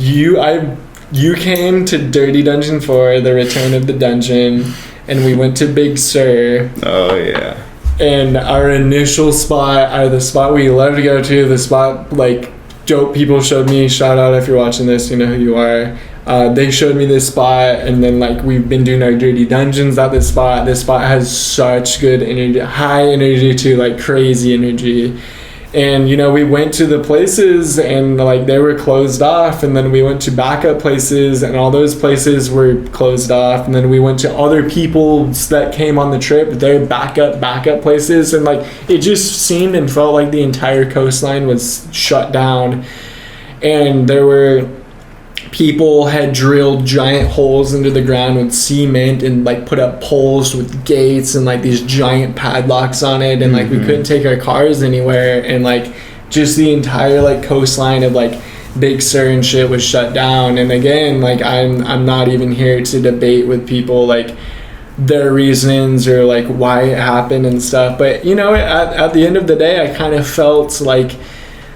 you came to Dirty Dungeon 4, the Return of the Dungeon, and we went to Big Sur. Oh yeah. And our initial spot, the spot we love to go to, the spot like dope people showed me. Shout out if you're watching this, you know who you are. They showed me this spot, and then like we've been doing our Dirty Dungeons at this spot. This spot has such good energy, high energy too, like crazy energy. And you know, we went to the places and like they were closed off, and then we went to backup places and all those places were closed off, and then we went to other people that came on the trip, their backup places, and like it just seemed and felt like the entire coastline was shut down. And there were people had drilled giant holes into the ground with cement and like put up poles with gates and like these giant padlocks on it, and like we couldn't take our cars anywhere, and like just the entire like coastline of like Big Sur and shit was shut down. And again, like I'm not even here to debate with people like their reasons or like why it happened and stuff, but you know, at the end of the day, I kind of felt like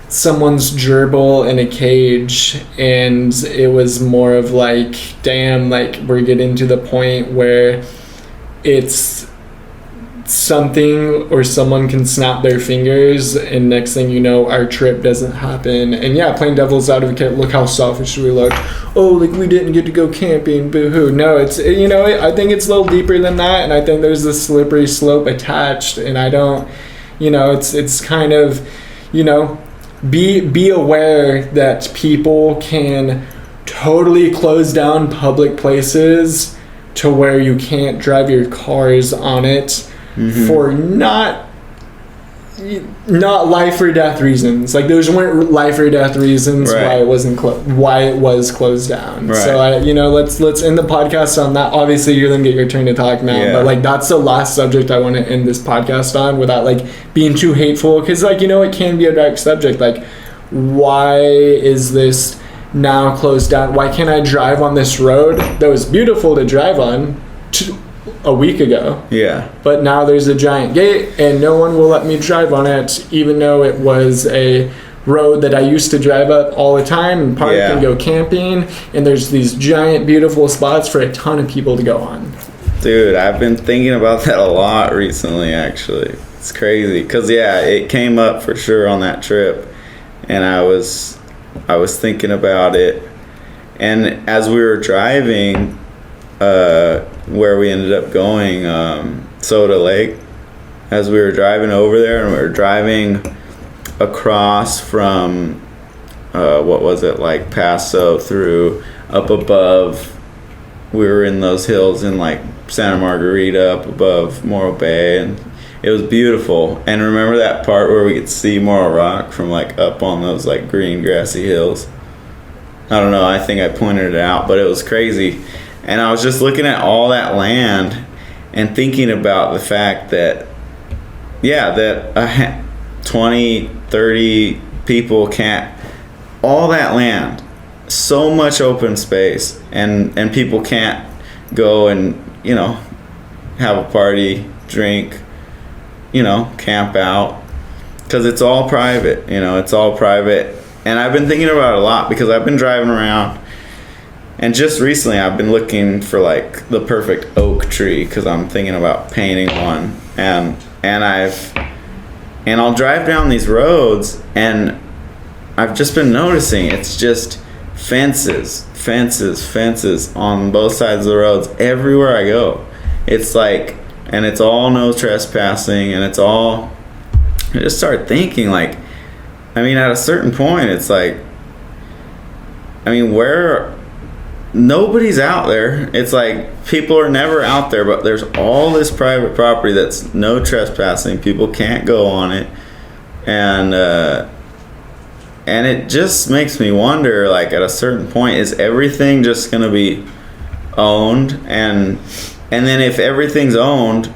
someone's gerbil in a cage, and it was more of like, damn, like we're getting to the point where it's something or someone can snap their fingers and next thing you know our trip doesn't happen. And yeah, playing devil's advocate, look how selfish we look. Oh, like we didn't get to go camping, boo-hoo. No, it's, you know, I think it's a little deeper than that, and I think there's a slippery slope attached, and I don't, you know, it's kind of, you know, be aware that people can totally close down public places to where you can't drive your cars on it for not life or death reasons. Like those weren't life or death reasons why it wasn't why it was closed down. Right. So you know, let's end the podcast on that. Obviously you're gonna get your turn to talk now, but like that's the last subject I want to end this podcast on without like being too hateful, because like, you know, it can be a dark subject. Like, why is this now closed down? Why can't I drive on this road that was beautiful to drive on a week ago? Yeah. But now there's a giant gate and no one will let me drive on it, even though it was a road that I used to drive up all the time and park and go camping, and there's these giant beautiful spots for a ton of people to go on. Dude, I've been thinking about that a lot recently, actually. It's crazy because it came up for sure on that trip, and I was thinking about it. And as we were driving where we ended up going, Soda Lake, as we were driving over there, and we were driving across from what was it, like Paso through up above, we were in those hills in like Santa Margarita up above Morro Bay, and it was beautiful. And remember that part where we could see Morro Rock from like up on those like green grassy hills? I don't know, I think I pointed it out, but it was crazy. And I was just looking at all that land and thinking about the fact that 20, 30 people can't, all that land, so much open space, and people can't go and, you know, have a party, drink, you know, camp out, because it's all private, you know, it's all private. And I've been thinking about it a lot because I've been driving around, and just recently I've been looking for like the perfect oak tree because I'm thinking about painting one, and I'll drive down these roads and I've just been noticing it's just fences on both sides of the roads everywhere I go. It's like, and it's all no trespassing, and it's all, I just start thinking like, I mean, at a certain point it's like, I mean, where, nobody's out there. It's like people are never out there, but there's all this private property that's no trespassing. People can't go on it, and it just makes me wonder, like, at a certain point, is everything just gonna be owned? And then if everything's owned,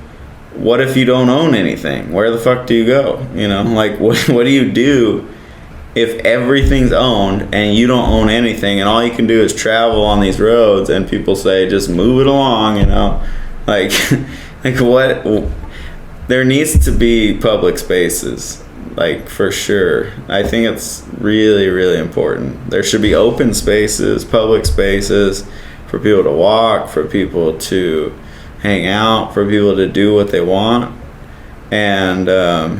what if you don't own anything? Where the fuck do you go? You know, like, what do you do if everything's owned and you don't own anything, and all you can do is travel on these roads, and people say just move it along, you know? Like what? There needs to be public spaces. like for sure. I think it's really, really important. There should be open spaces, public spaces for people to walk, for people to hang out, for people to do what they want. And I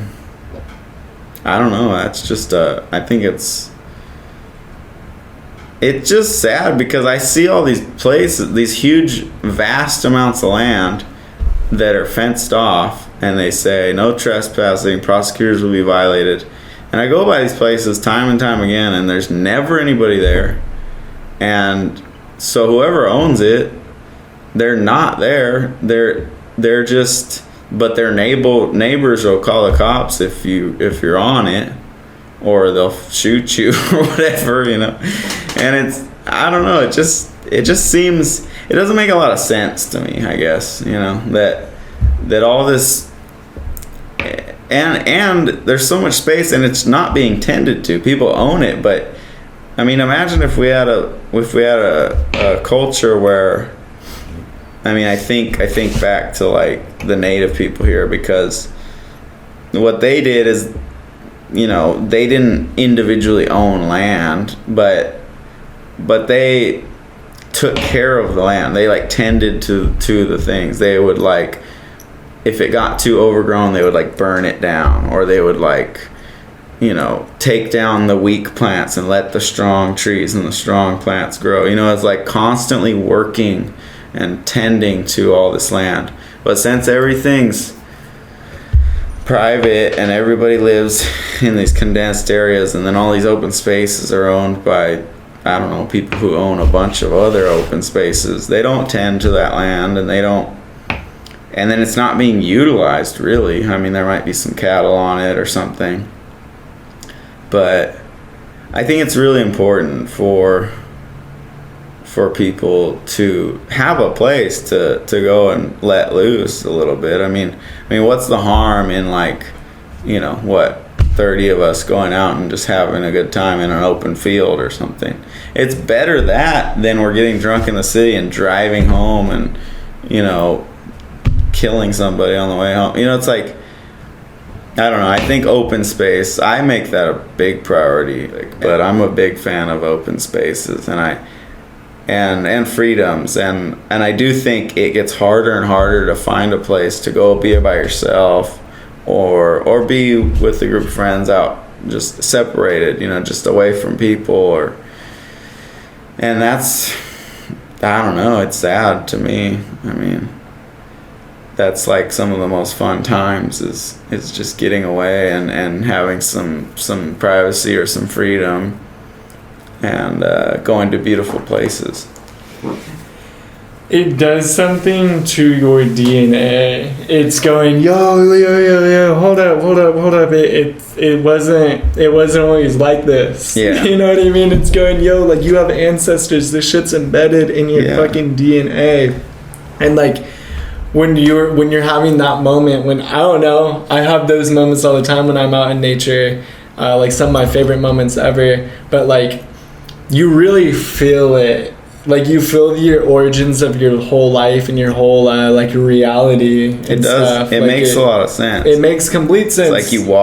don't know, that's just I think it's just sad because I see all these places, these huge vast amounts of land that are fenced off, and they say no trespassing, prosecutors will be violated. And I go by these places time and time again, and there's never anybody there. And so whoever owns it, they're not there. They're just, but their neighbors will call the cops if you're on it, or they'll shoot you or whatever, you know. And it's, I don't know, it just seems, it doesn't make a lot of sense to me, I guess, you know, that all this, and there's so much space and it's not being tended to. People own it, but I mean, imagine if we had a culture where, I mean, I think back to like the native people here, because what they did is, you know, they didn't individually own land, but they took care of the land. They like tended to the things. They would like, if it got too overgrown, they would like burn it down, or they would like, you know, take down the weak plants and let the strong trees and the strong plants grow. You know, it's like constantly working and tending to all this land. But since everything's private and everybody lives in these condensed areas, and then all these open spaces are owned by, I don't know, people who own a bunch of other open spaces, they don't tend to that land, and then it's not being utilized really. I mean, there might be some cattle on it or something, but I think it's really important for people to have a place to go and let loose a little bit. I mean, what's the harm in, like, you know, what, 30 of us going out and just having a good time in an open field or something? It's better that than we're getting drunk in the city and driving home and, you know, killing somebody on the way home. You know, it's like, I don't know, I think open space, I make that a big priority, like, but I'm a big fan of open spaces, and freedoms, and I do think it gets harder and harder to find a place to go be by yourself, or be with a group of friends out just separated, you know, just away from people, and that's, I don't know, it's sad to me. I mean, that's like some of the most fun times is just getting away and having some privacy or some freedom, and going to beautiful places. It does something to your DNA. It's going, yo, hold up. It wasn't always like this. Yeah. You know what I mean? It's going, yo, like, you have ancestors. This shit's embedded in your fucking DNA. And like, when you're having that moment, when, I don't know, I have those moments all the time when I'm out in nature, like some of my favorite moments ever. But like, you really feel it. Like, you feel your origins of your whole life and your whole like reality. It does. It makes a lot of sense. It makes complete sense. It's like you walk